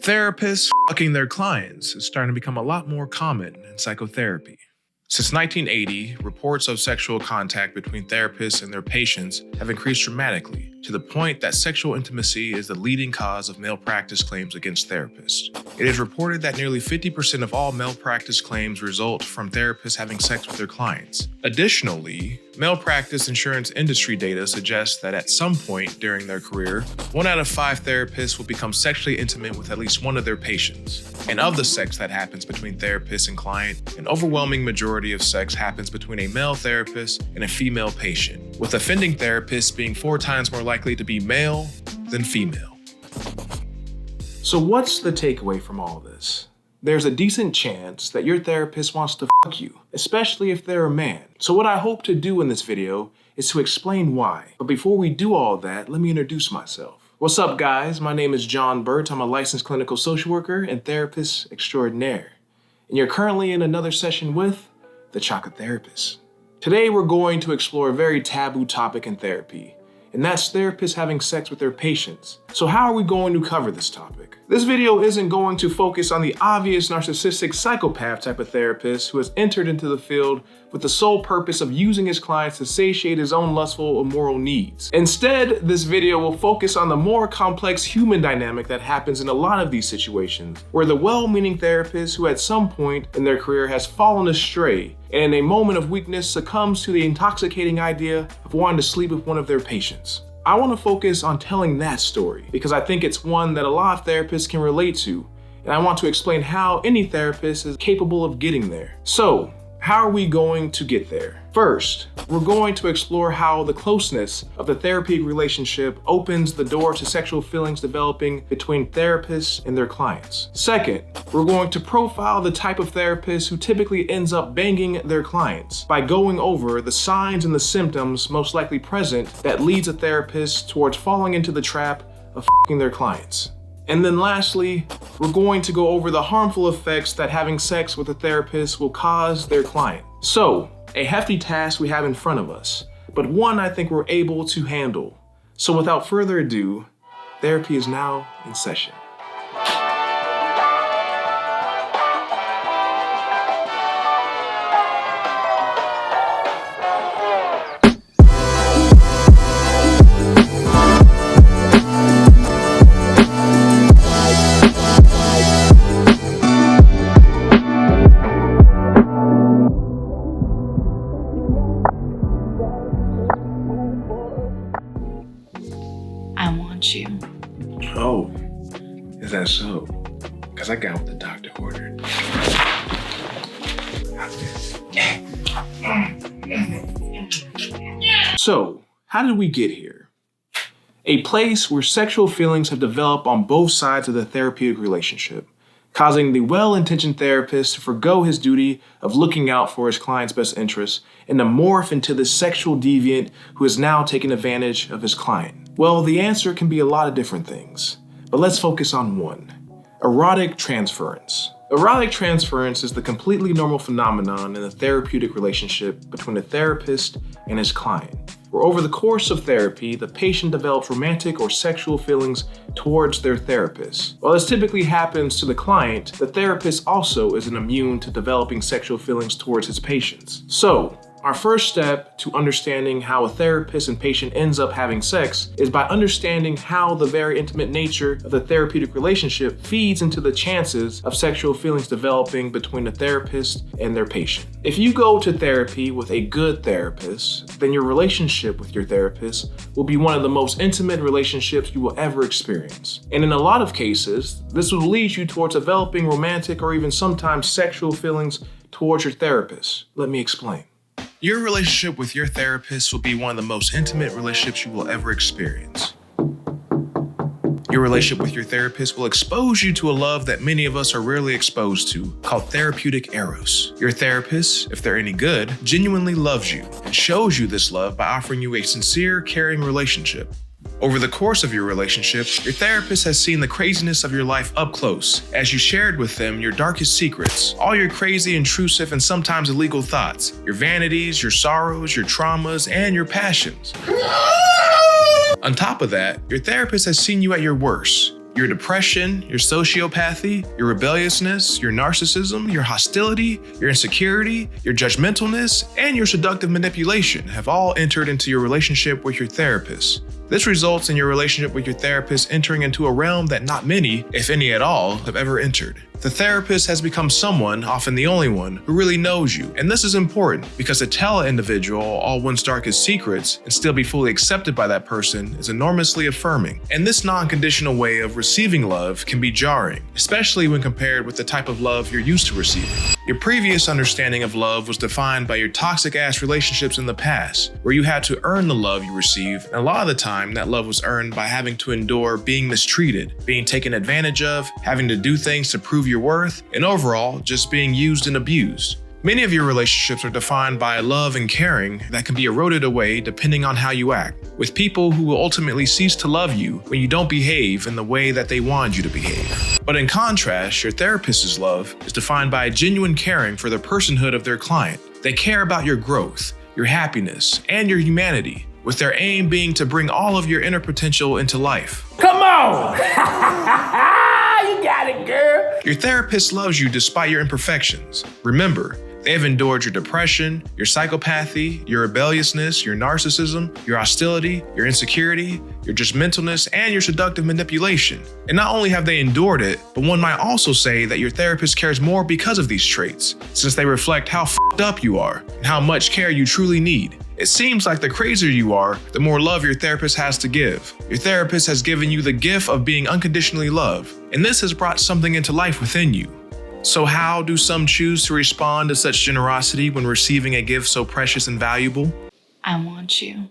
Therapists fucking their clients is starting to become a lot more common in psychotherapy. Since 1980, reports of sexual contact between therapists and their patients have increased dramatically, to the point that sexual intimacy is the leading cause of malpractice claims against therapists. It is reported that nearly 50% of all malpractice claims result from therapists having sex with their clients. Additionally, malpractice insurance industry data suggests that at some point during their career, 1 out of 5 therapists will become sexually intimate with at least one of their patients. And of the sex that happens between therapist and client, an overwhelming majority of sex happens between a male therapist and a female patient, with offending therapists being 4 times more likely to be male than female. So what's the takeaway from all this? There's a decent chance that your therapist wants to fuck you, especially if they're a man. So what I hope to do in this video is to explain why. But before we do all that, let me introduce myself. What's up, guys? My name is John Burt. I'm a licensed clinical social worker and therapist extraordinaire. And you're currently in another session with the Chocolate Therapist. Today, we're going to explore a very taboo topic in therapy, and that's therapists having sex with their patients. So how are we going to cover this topic? This video isn't going to focus on the obvious narcissistic psychopath type of therapist who has entered into the field with the sole purpose of using his clients to satiate his own lustful or moral needs. Instead, this video will focus on the more complex human dynamic that happens in a lot of these situations, where the well-meaning therapist who at some point in their career has fallen astray and in a moment of weakness succumbs to the intoxicating idea of wanting to sleep with one of their patients. I want to focus on telling that story because I think it's one that a lot of therapists can relate to, and I want to explain how any therapist is capable of getting there. So, how are we going to get there? First, we're going to explore how the closeness of the therapeutic relationship opens the door to sexual feelings developing between therapists and their clients. Second, we're going to profile the type of therapist who typically ends up banging their clients by going over the signs and the symptoms most likely present that leads a therapist towards falling into the trap of fucking their clients. And then lastly, we're going to go over the harmful effects that having sex with a therapist will cause their client. So, a hefty task we have in front of us, but one I think we're able to handle. So without further ado, therapy is now in session. Oh, is that so? Because I got what the doctor ordered. So, how did we get here? A place where sexual feelings have developed on both sides of the therapeutic relationship, causing the well-intentioned therapist to forgo his duty of looking out for his client's best interests and to morph into the sexual deviant who is now taking advantage of his client. Well, the answer can be a lot of different things, but let's focus on one: erotic transference. Erotic transference is the completely normal phenomenon in the therapeutic relationship between a therapist and his client, where over the course of therapy, the patient develops romantic or sexual feelings towards their therapist. While this typically happens to the client, the therapist also isn't immune to developing sexual feelings towards his patients. So, our first step to understanding how a therapist and patient ends up having sex is by understanding how the very intimate nature of the therapeutic relationship feeds into the chances of sexual feelings developing between the therapist and their patient. If you go to therapy with a good therapist, then your relationship with your therapist will be one of the most intimate relationships you will ever experience. And in a lot of cases, this will lead you towards developing romantic or even sometimes sexual feelings towards your therapist. Let me explain. Your relationship with your therapist will be one of the most intimate relationships you will ever experience. Your relationship with your therapist will expose you to a love that many of us are rarely exposed to, called Therapeutic Eros. Your therapist, if they're any good, genuinely loves you and shows you this love by offering you a sincere, caring relationship. Over the course of your relationship, your therapist has seen the craziness of your life up close as you shared with them your darkest secrets, all your crazy, intrusive, and sometimes illegal thoughts, your vanities, your sorrows, your traumas, and your passions. On top of that, your therapist has seen you at your worst. Your depression, your sociopathy, your rebelliousness, your narcissism, your hostility, your insecurity, your judgmentalness, and your seductive manipulation have all entered into your relationship with your therapist. This results in your relationship with your therapist entering into a realm that not many, if any at all, have ever entered. The therapist has become someone, often the only one, who really knows you. And this is important because to tell an individual all one's darkest secrets and still be fully accepted by that person is enormously affirming. And this non-conditional way of receiving love can be jarring, especially when compared with the type of love you're used to receiving. Your previous understanding of love was defined by your toxic-ass relationships in the past, where you had to earn the love you received, and a lot of the time that love was earned by having to endure being mistreated, being taken advantage of, having to do things to prove your worth, and overall, just being used and abused. Many of your relationships are defined by love and caring that can be eroded away depending on how you act, with people who will ultimately cease to love you when you don't behave in the way that they wanted you to behave. But in contrast, your therapist's love is defined by genuine caring for the personhood of their client. They care about your growth, your happiness, and your humanity, with their aim being to bring all of your inner potential into life. Come on! You got it, girl! Your therapist loves you despite your imperfections. Remember, they have endured your depression, your psychopathy, your rebelliousness, your narcissism, your hostility, your insecurity, your judgmentalness, and your seductive manipulation. And not only have they endured it, but one might also say that your therapist cares more because of these traits, since they reflect how f***ed up you are and how much care you truly need. It seems like the crazier you are, the more love your therapist has to give. Your therapist has given you the gift of being unconditionally loved, and this has brought something into life within you. So how do some choose to respond to such generosity when receiving a gift so precious and valuable? I want you.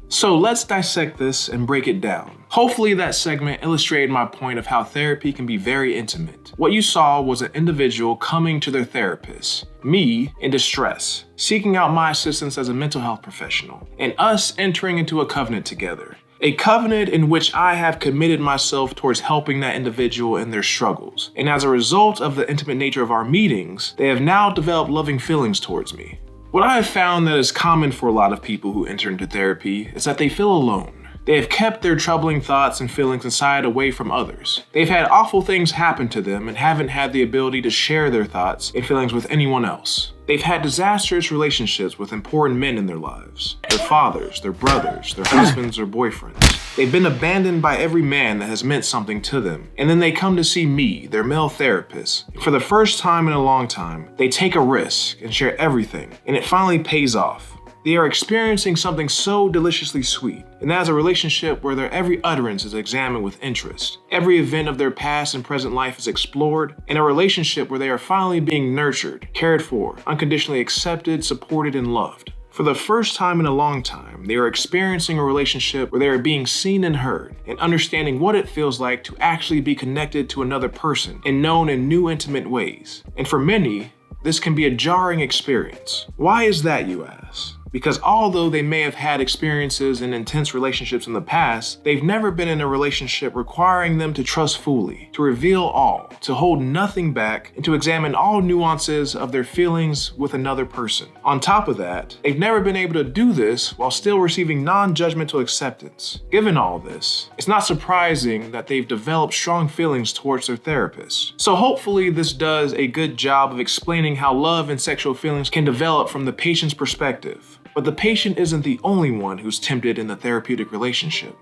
So let's dissect this and break it down. Hopefully that segment illustrated my point of how therapy can be very intimate. What you saw was an individual coming to their therapist, me in distress, seeking out my assistance as a mental health professional, and us entering into a covenant together. A covenant in which I have committed myself towards helping that individual in their struggles. And as a result of the intimate nature of our meetings, they have now developed loving feelings towards me. What I have found that is common for a lot of people who enter into therapy is that they feel alone. They have kept their troubling thoughts and feelings inside away from others. They've had awful things happen to them and haven't had the ability to share their thoughts and feelings with anyone else. They've had disastrous relationships with important men in their lives. Their fathers, their brothers, their husbands or boyfriends. They've been abandoned by every man that has meant something to them. And then they come to see me, their male therapist. And for the first time in a long time, they take a risk and share everything. And it finally pays off. They are experiencing something so deliciously sweet, and that is a relationship where their every utterance is examined with interest. Every event of their past and present life is explored, and a relationship where they are finally being nurtured, cared for, unconditionally accepted, supported, and loved. For the first time in a long time, they are experiencing a relationship where they are being seen and heard, and understanding what it feels like to actually be connected to another person and known in new intimate ways. And for many, this can be a jarring experience. Why is that, you ask? Because although they may have had experiences in intense relationships in the past, they've never been in a relationship requiring them to trust fully, to reveal all, to hold nothing back, and to examine all nuances of their feelings with another person. On top of that, they've never been able to do this while still receiving non-judgmental acceptance. Given all this, it's not surprising that they've developed strong feelings towards their therapist. So hopefully this does a good job of explaining how love and sexual feelings can develop from the patient's perspective. But the patient isn't the only one who's tempted in the therapeutic relationship.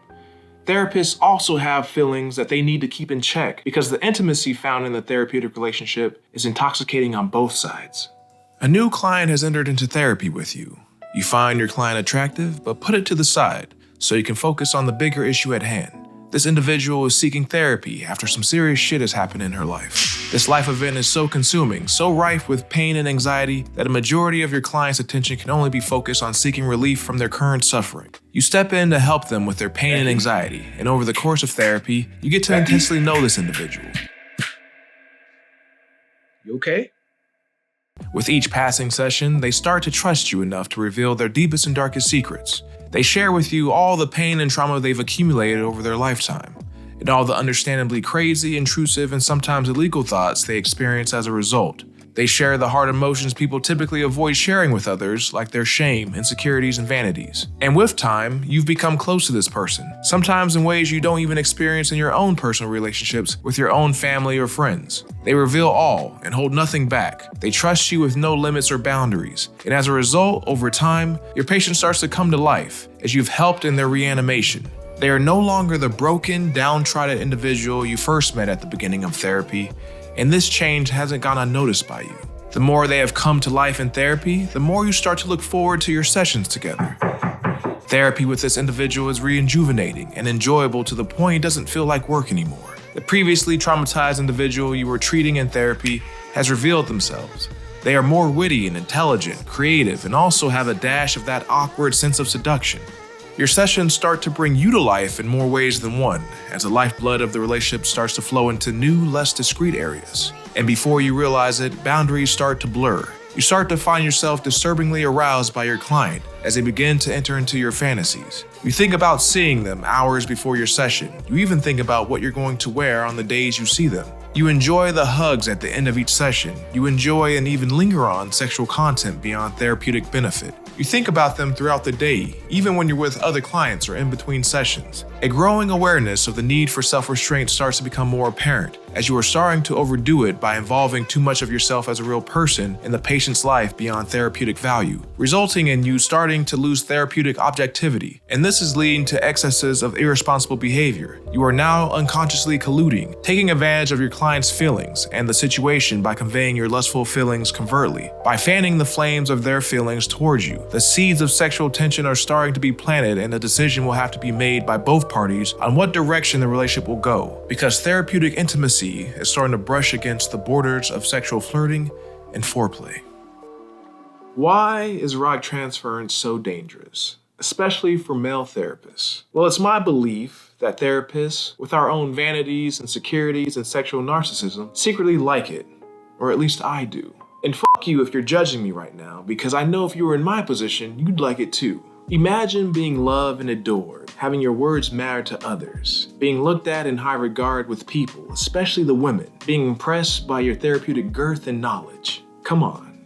Therapists also have feelings that they need to keep in check because the intimacy found in the therapeutic relationship is intoxicating on both sides. A new client has entered into therapy with you. You find your client attractive, but put it to the side so you can focus on the bigger issue at hand. This individual is seeking therapy after some serious shit has happened in her life. This life event is so consuming, so rife with pain and anxiety that a majority of your client's attention can only be focused on seeking relief from their current suffering. You step in to help them with their pain and anxiety, and over the course of therapy, you get to intensely know this individual. You okay? With each passing session, they start to trust you enough to reveal their deepest and darkest secrets. They share with you all the pain and trauma they've accumulated over their lifetime, and all the understandably crazy, intrusive, and sometimes illegal thoughts they experience as a result. They share the hard emotions people typically avoid sharing with others, like their shame, insecurities, and vanities. And with time, you've become close to this person, sometimes in ways you don't even experience in your own personal relationships with your own family or friends. They reveal all and hold nothing back. They trust you with no limits or boundaries. And as a result, over time, your patient starts to come to life as you've helped in their reanimation. They are no longer the broken, downtrodden individual you first met at the beginning of therapy, and this change hasn't gone unnoticed by you. The more they have come to life in therapy, the more you start to look forward to your sessions together. Therapy with this individual is rejuvenating and enjoyable to the point it doesn't feel like work anymore. The previously traumatized individual you were treating in therapy has revealed themselves. They are more witty and intelligent, creative, and also have a dash of that awkward sense of seduction. Your sessions start to bring you to life in more ways than one, as the lifeblood of the relationship starts to flow into new, less discreet areas. And before you realize it, boundaries start to blur. You start to find yourself disturbingly aroused by your client as they begin to enter into your fantasies. You think about seeing them hours before your session. You even think about what you're going to wear on the days you see them. You enjoy the hugs at the end of each session. You enjoy and even linger on sexual content beyond therapeutic benefit. You think about them throughout the day, even when you're with other clients or in between sessions. A growing awareness of the need for self-restraint starts to become more apparent as you are starting to overdo it by involving too much of yourself as a real person in the patient's life beyond therapeutic value, resulting in you starting to lose therapeutic objectivity. And this is leading to excesses of irresponsible behavior. You are now unconsciously colluding, taking advantage of your client's feelings and the situation by conveying your lustful feelings covertly, by fanning the flames of their feelings towards you. The seeds of sexual tension are starting to be planted, and a decision will have to be made by both parties on what direction the relationship will go, because therapeutic intimacy is starting to brush against the borders of sexual flirting and foreplay. Why is erotic transference so dangerous, especially for male therapists? Well, it's my belief that therapists, with our own vanities, insecurities, and sexual narcissism, secretly like it, or at least I do. And fuck you if you're judging me right now, because I know if you were in my position, you'd like it too. Imagine being loved and adored, having your words matter to others, being looked at in high regard with people, especially the women, being impressed by your therapeutic girth and knowledge. Come on.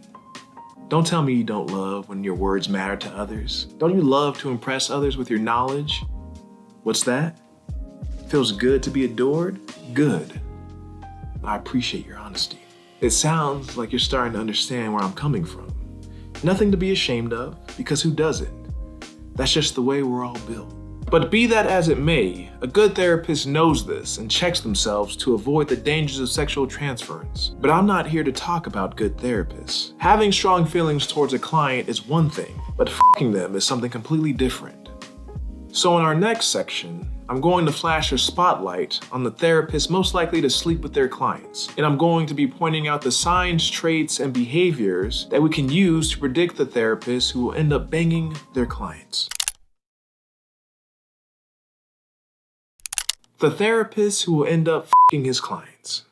Don't tell me you don't love when your words matter to others. Don't you love to impress others with your knowledge? What's that? Feels good to be adored? Good. I appreciate your honesty. It sounds like you're starting to understand where I'm coming from. Nothing to be ashamed of, because who doesn't? That's just the way we're all built. But be that as it may, a good therapist knows this and checks themselves to avoid the dangers of sexual transference. But I'm not here to talk about good therapists. Having strong feelings towards a client is one thing, but fucking them is something completely different. So in our next section, I'm going to flash a spotlight on the therapists most likely to sleep with their clients. And I'm going to be pointing out the signs, traits, and behaviors that we can use to predict the therapists who will end up banging their clients. The therapist who will end up fucking his clients.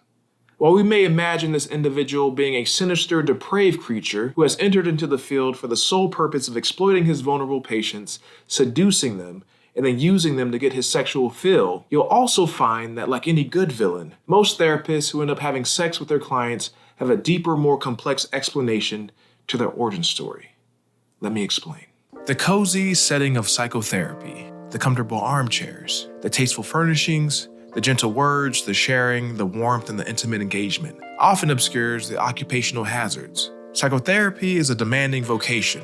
While we may imagine this individual being a sinister, depraved creature who has entered into the field for the sole purpose of exploiting his vulnerable patients, seducing them, and then using them to get his sexual fill, you'll also find that, like any good villain, most therapists who end up having sex with their clients have a deeper, more complex explanation to their origin story. Let me explain. The cozy setting of psychotherapy, the comfortable armchairs, the tasteful furnishings, the gentle words, the sharing, the warmth, and the intimate engagement often obscures the occupational hazards. Psychotherapy is a demanding vocation,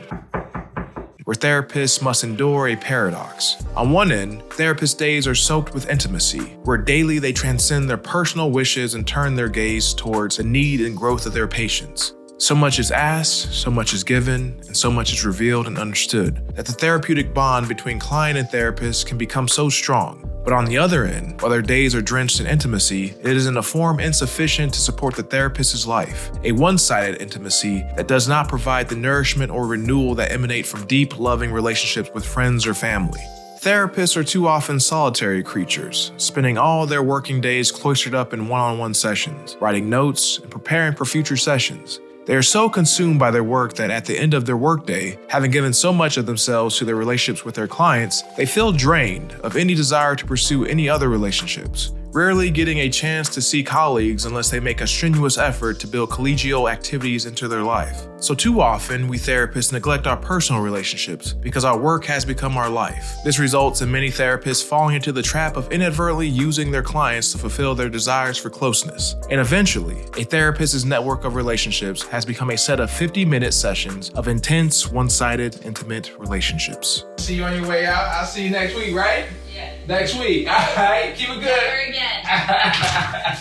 where therapists must endure a paradox. On one end, therapist days are soaked with intimacy, where daily they transcend their personal wishes and turn their gaze towards the need and growth of their patients. So much is asked, so much is given, and so much is revealed and understood that the therapeutic bond between client and therapist can become so strong. But on the other end, while their days are drenched in intimacy, it is in a form insufficient to support the therapist's life, a one-sided intimacy that does not provide the nourishment or renewal that emanate from deep, loving relationships with friends or family. Therapists are too often solitary creatures, spending all their working days cloistered up in one-on-one sessions, writing notes, and preparing for future sessions. They are so consumed by their work that at the end of their workday, having given so much of themselves to their relationships with their clients, they feel drained of any desire to pursue any other relationships, rarely getting a chance to see colleagues unless they make a strenuous effort to build collegial activities into their life. So too often, we therapists neglect our personal relationships because our work has become our life. This results in many therapists falling into the trap of inadvertently using their clients to fulfill their desires for closeness. And eventually, a therapist's network of relationships has become a set of 50-minute sessions of intense, one-sided, intimate relationships. See you on your way out. I'll see you next week, right? Yeah. Next week. All right. Keep it good. Never again.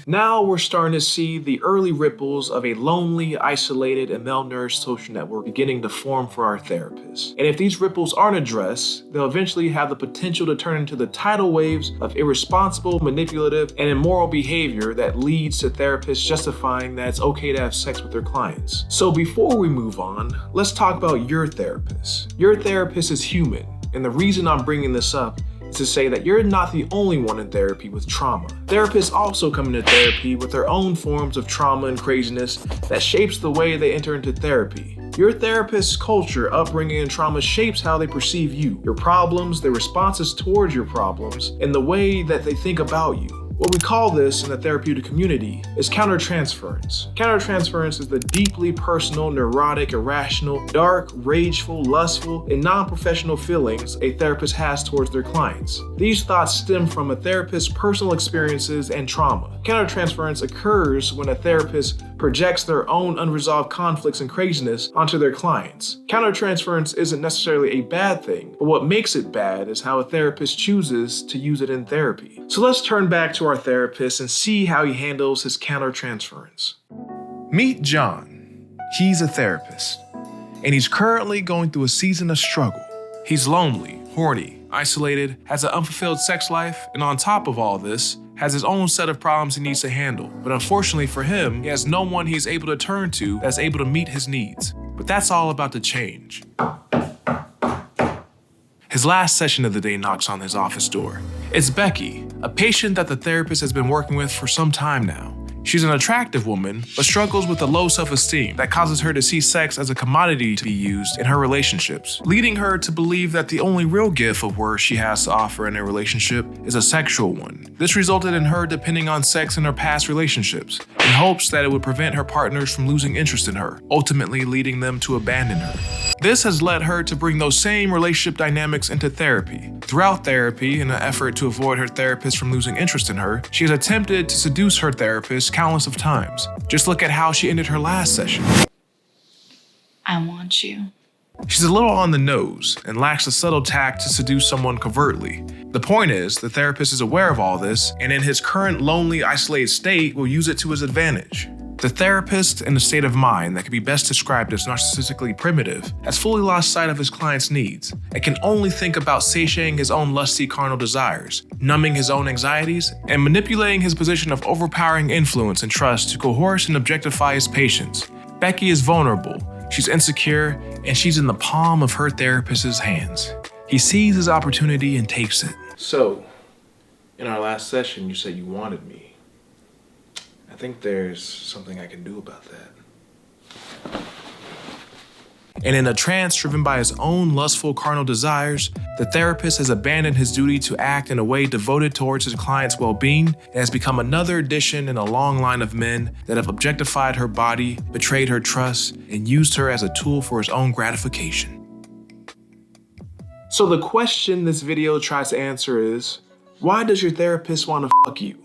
Now we're starting to see the early ripples of a lonely, isolated, and malnourished social network beginning to form for our therapists. And if these ripples aren't addressed, they'll eventually have the potential to turn into the tidal waves of irresponsible, manipulative, and immoral behavior that leads to therapists justifying that it's okay to have sex with their clients. So before we move on, let's talk about your therapist. Your therapist is human, and the reason I'm bringing this up is to say that you're not the only one in therapy with trauma. Therapists also come into therapy with their own forms of trauma and craziness that shapes the way they enter into therapy. Your therapist's culture, upbringing, and trauma shapes how they perceive you, your problems, their responses towards your problems, and the way that they think about you. What we call this in the therapeutic community is countertransference. Countertransference is the deeply personal, neurotic, irrational, dark, rageful, lustful, and non-professional feelings a therapist has towards their clients. These thoughts stem from a therapist's personal experiences and trauma. Countertransference occurs when a therapist projects their own unresolved conflicts and craziness onto their clients. Countertransference isn't necessarily a bad thing, but what makes it bad is how a therapist chooses to use it in therapy. So let's turn back to our therapist and see how he handles his countertransference. Meet John. He's a therapist, and he's currently going through a season of struggle. He's lonely, horny, isolated, has an unfulfilled sex life, and on top of all this, has his own set of problems he needs to handle. But unfortunately for him, he has no one he's able to turn to that's able to meet his needs. But that's all about to change. His last session of the day knocks on his office door. It's Becky, a patient that the therapist has been working with for some time now. She's an attractive woman, but struggles with a low self-esteem that causes her to see sex as a commodity to be used in her relationships, leading her to believe that the only real gift of worth she has to offer in a relationship is a sexual one. This resulted in her depending on sex in her past relationships, in hopes that it would prevent her partners from losing interest in her, ultimately leading them to abandon her. This has led her to bring those same relationship dynamics into therapy. Throughout therapy, in an effort to avoid her therapist from losing interest in her, she has attempted to seduce her therapist countless of times. Just look at how she ended her last session. I want you. She's a little on the nose and lacks the subtle tact to seduce someone covertly. The point is, the therapist is aware of all this, and in his current lonely, isolated state, will use it to his advantage. The therapist, in a state of mind that can be best described as narcissistically primitive, has fully lost sight of his client's needs and can only think about satiating his own lusty carnal desires, numbing his own anxieties, and manipulating his position of overpowering influence and trust to coerce and objectify his patients. Becky is vulnerable, she's insecure, and she's in the palm of her therapist's hands. He sees his opportunity and takes it. So, in our last session, you said you wanted me. I think there's something I can do about that. And in a trance driven by his own lustful carnal desires, the therapist has abandoned his duty to act in a way devoted towards his client's well-being and has become another addition in a long line of men that have objectified her body, betrayed her trust, and used her as a tool for his own gratification. So the question this video tries to answer is, why does your therapist want to fuck you?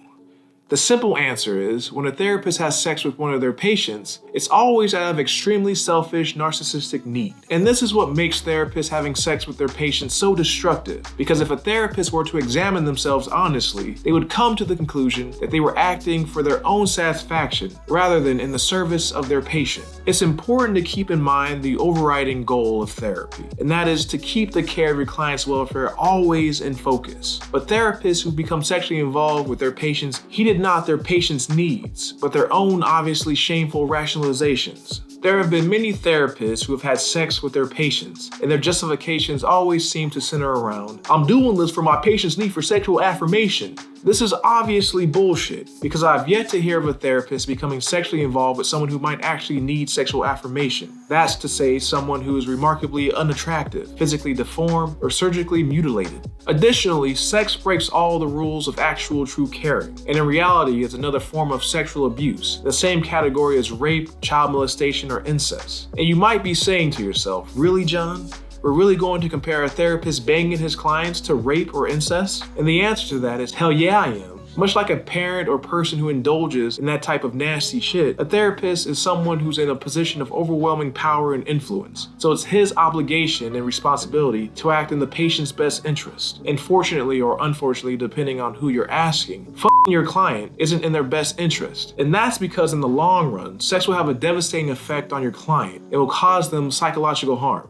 The simple answer is, when a therapist has sex with one of their patients, it's always out of extremely selfish, narcissistic need. And this is what makes therapists having sex with their patients so destructive. Because if a therapist were to examine themselves honestly, they would come to the conclusion that they were acting for their own satisfaction rather than in the service of their patient. It's important to keep in mind the overriding goal of therapy, and that is to keep the care of your client's welfare always in focus. But therapists who become sexually involved with their patients heeded not their patients' needs, but their own obviously shameful rationalizations. There have been many therapists who have had sex with their patients, and their justifications always seem to center around, I'm doing this for my patient's need for sexual affirmation. This is obviously bullshit, because I've yet to hear of a therapist becoming sexually involved with someone who might actually need sexual affirmation. That's to say, someone who is remarkably unattractive, physically deformed, or surgically mutilated. Additionally, sex breaks all the rules of actual true caring, and in reality is another form of sexual abuse, the same category as rape, child molestation, or incest. And you might be saying to yourself, really, John? We're really going to compare a therapist banging his clients to rape or incest? And the answer to that is hell yeah, I am. Much like a parent or person who indulges in that type of nasty shit, a therapist is someone who's in a position of overwhelming power and influence. So it's his obligation and responsibility to act in the patient's best interest. And fortunately or unfortunately, depending on who you're asking, f***ing your client isn't in their best interest. And that's because in the long run, sex will have a devastating effect on your client. It will cause them psychological harm.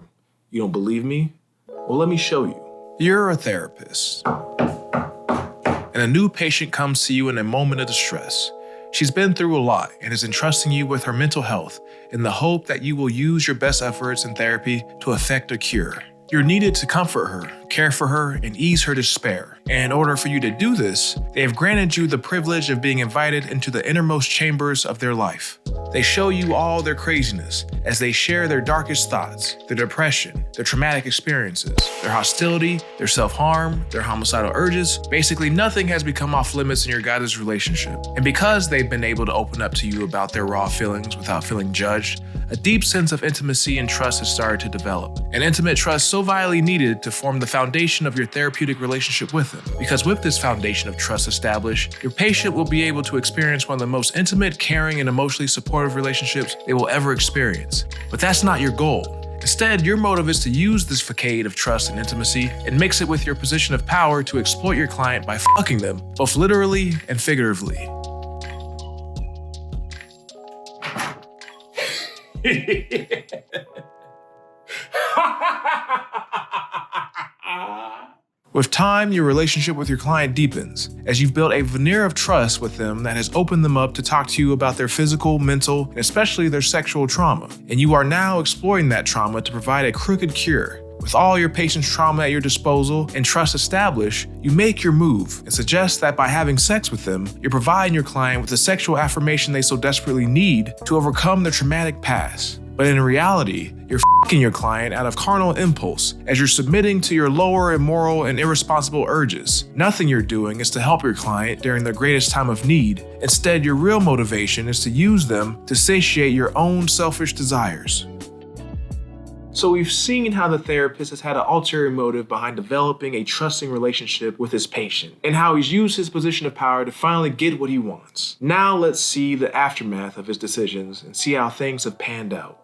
You don't believe me? Well, let me show you. You're a therapist, and a new patient comes to you in a moment of distress. She's been through a lot and is entrusting you with her mental health in the hope that you will use your best efforts in therapy to effect a cure. You're needed to comfort her, care for her, and ease her despair. And in order for you to do this, they have granted you the privilege of being invited into the innermost chambers of their life. They show you all their craziness as they share their darkest thoughts, their depression, their traumatic experiences, their hostility, their self-harm, their homicidal urges. Basically, nothing has become off limits in your guys' relationship. And because they've been able to open up to you about their raw feelings without feeling judged, a deep sense of intimacy and trust has started to develop. An intimate trust so vitally needed to form the foundation of your therapeutic relationship with them. Because with this foundation of trust established, your patient will be able to experience one of the most intimate, caring, and emotionally supportive relationships they will ever experience. But that's not your goal. Instead, your motive is to use this facade of trust and intimacy and mix it with your position of power to exploit your client by fucking them, both literally and figuratively. With time, your relationship with your client deepens, as you've built a veneer of trust with them that has opened them up to talk to you about their physical, mental, and especially their sexual trauma. And you are now exploring that trauma to provide a crooked cure. With all your patient's trauma at your disposal and trust established, you make your move and suggest that by having sex with them, you're providing your client with the sexual affirmation they so desperately need to overcome their traumatic past. But in reality, you're f***ing your client out of carnal impulse as you're submitting to your lower immoral and irresponsible urges. Nothing you're doing is to help your client during their greatest time of need. Instead, your real motivation is to use them to satiate your own selfish desires. So we've seen how the therapist has had an ulterior motive behind developing a trusting relationship with his patient, and how he's used his position of power to finally get what he wants. Now let's see the aftermath of his decisions and see how things have panned out.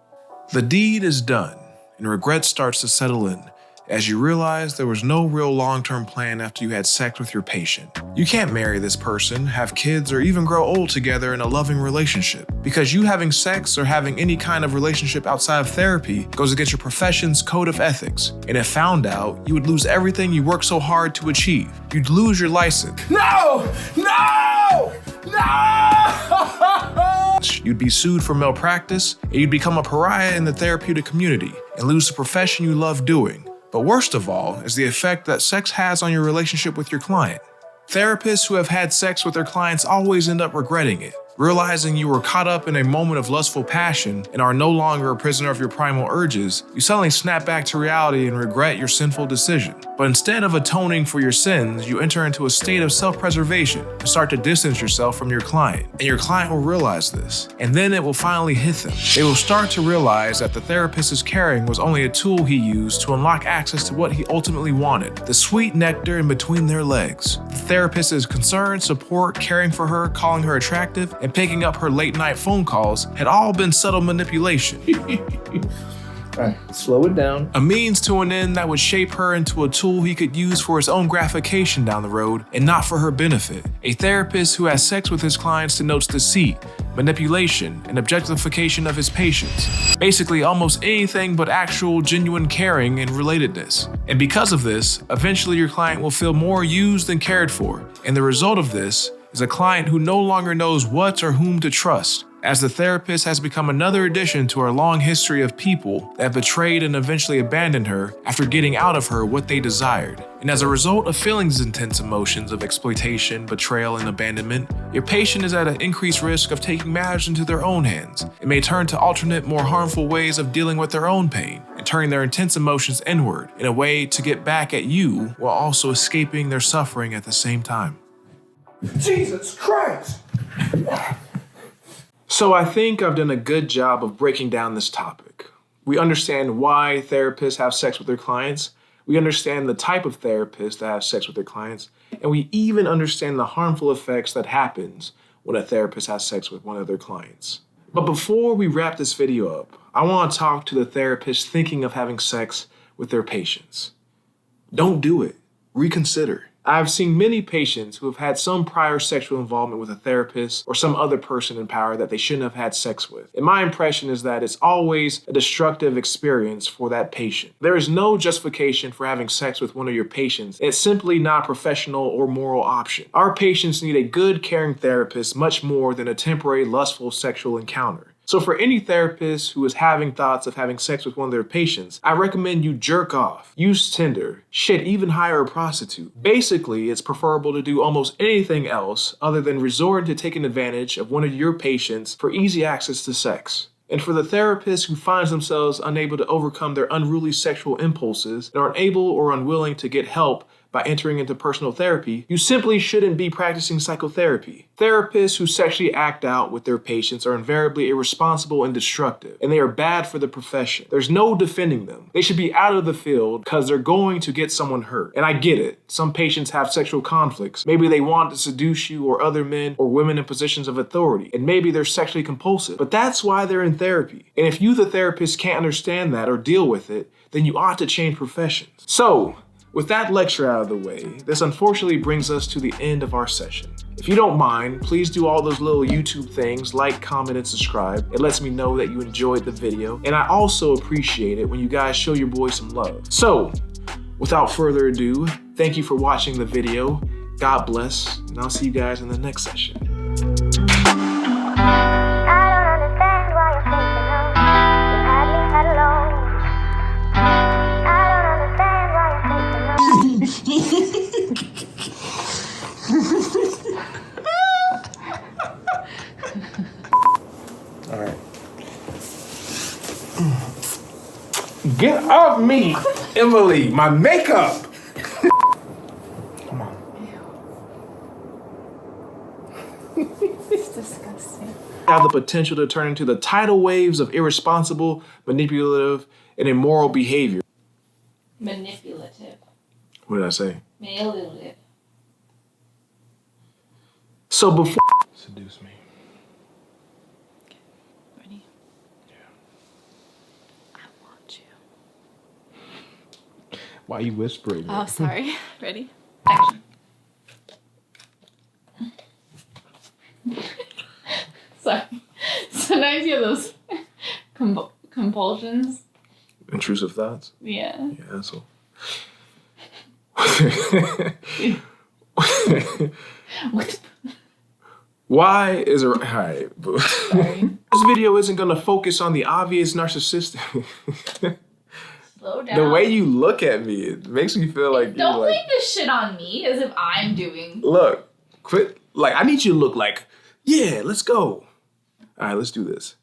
The deed is done, and regret starts to settle in as you realize there was no real long-term plan after you had sex with your patient. You can't marry this person, have kids, or even grow old together in a loving relationship, because you having sex or having any kind of relationship outside of therapy goes against your profession's code of ethics. And if found out, you would lose everything you worked so hard to achieve. You'd lose your license. No! No! No! You'd be sued for malpractice, and you'd become a pariah in the therapeutic community and lose the profession you love doing. But worst of all is the effect that sex has on your relationship with your client. Therapists who have had sex with their clients always end up regretting it, realizing you were caught up in a moment of lustful passion and are no longer a prisoner of your primal urges. You suddenly snap back to reality and regret your sinful decision. But instead of atoning for your sins, you enter into a state of self-preservation and start to distance yourself from your client. And your client will realize this, and then it will finally hit them. They will start to realize that the therapist's caring was only a tool he used to unlock access to what he ultimately wanted, the sweet nectar in between their legs. The therapist's concern, support, caring for her, calling her attractive, and picking up her late-night phone calls had all been subtle manipulation. All right, slow it down. A means to an end that would shape her into a tool he could use for his own gratification down the road and not for her benefit. A therapist who has sex with his clients denotes deceit, manipulation, and objectification of his patients. Basically, almost anything but actual, genuine caring and relatedness. And because of this, eventually your client will feel more used than cared for. And the result of this is a client who no longer knows what or whom to trust. as the therapist has become another addition to our long history of people that betrayed and eventually abandoned her after getting out of her what they desired. And as a result of feeling these intense emotions of exploitation, betrayal, and abandonment, your patient is at an increased risk of taking matters into their own hands and may turn to alternate, more harmful ways of dealing with their own pain and turning their intense emotions inward in a way to get back at you while also escaping their suffering at the same time. Jesus Christ! So I think I've done a good job of breaking down this topic. We understand why therapists have sex with their clients. We understand the type of therapists that have sex with their clients. And we even understand the harmful effects that happens when a therapist has sex with one of their clients. But before we wrap this video up, I want to talk to the therapists thinking of having sex with their patients. Don't do it. Reconsider. I've seen many patients who have had some prior sexual involvement with a therapist or some other person in power that they shouldn't have had sex with. And my impression is that it's always a destructive experience for that patient. There is no justification for having sex with one of your patients. It's simply not a professional or moral option. Our patients need a good, caring therapist much more than a temporary, lustful sexual encounter. So for any therapist who is having thoughts of having sex with one of their patients, I recommend you jerk off, use Tinder, shit, even hire a prostitute. Basically, it's preferable to do almost anything else other than resort to taking advantage of one of your patients for easy access to sex. And for the therapist who finds themselves unable to overcome their unruly sexual impulses and are unable or unwilling to get help by entering into personal therapy, you simply shouldn't be practicing psychotherapy. Therapists who sexually act out with their patients are invariably irresponsible and destructive, and they are bad for the profession. There's no defending them. They should be out of the field because they're going to get someone hurt. And I get it. Some patients have sexual conflicts. Maybe they want to seduce you or other men or women in positions of authority, and maybe they're sexually compulsive. But that's why they're in therapy. And if you, the therapist, can't understand that or deal with it, then you ought to change professions. So, with that lecture out of the way, this unfortunately brings us to the end of our session. If you don't mind, please do all those little YouTube things, like, comment, and subscribe. It lets me know that you enjoyed the video. And I also appreciate it when you guys show your boy some love. So, without further ado, thank you for watching the video. God bless, and I'll see you guys in the next session. All right. Get off me, Emily, my makeup! Come on. It's disgusting. Have the potential to turn into the tidal waves of irresponsible, manipulative, and immoral behavior. Manipulative. What did I say? Manipulative. So before seduce me. Ready? Yeah. I want you. Why are you whispering? Oh, sorry. Ready? Action. Sorry. Sometimes you have those compulsions. Intrusive thoughts? Yeah. Yeah, asshole. What? Why is it alright? Sorry. This video isn't gonna focus on the obvious narcissistic. Slow down. The way you look at me, it makes me feel like Don't you're like, blame this shit on me as if I'm doing. look, quit. Like, I need you to look like, yeah, let's go. All right, let's do this.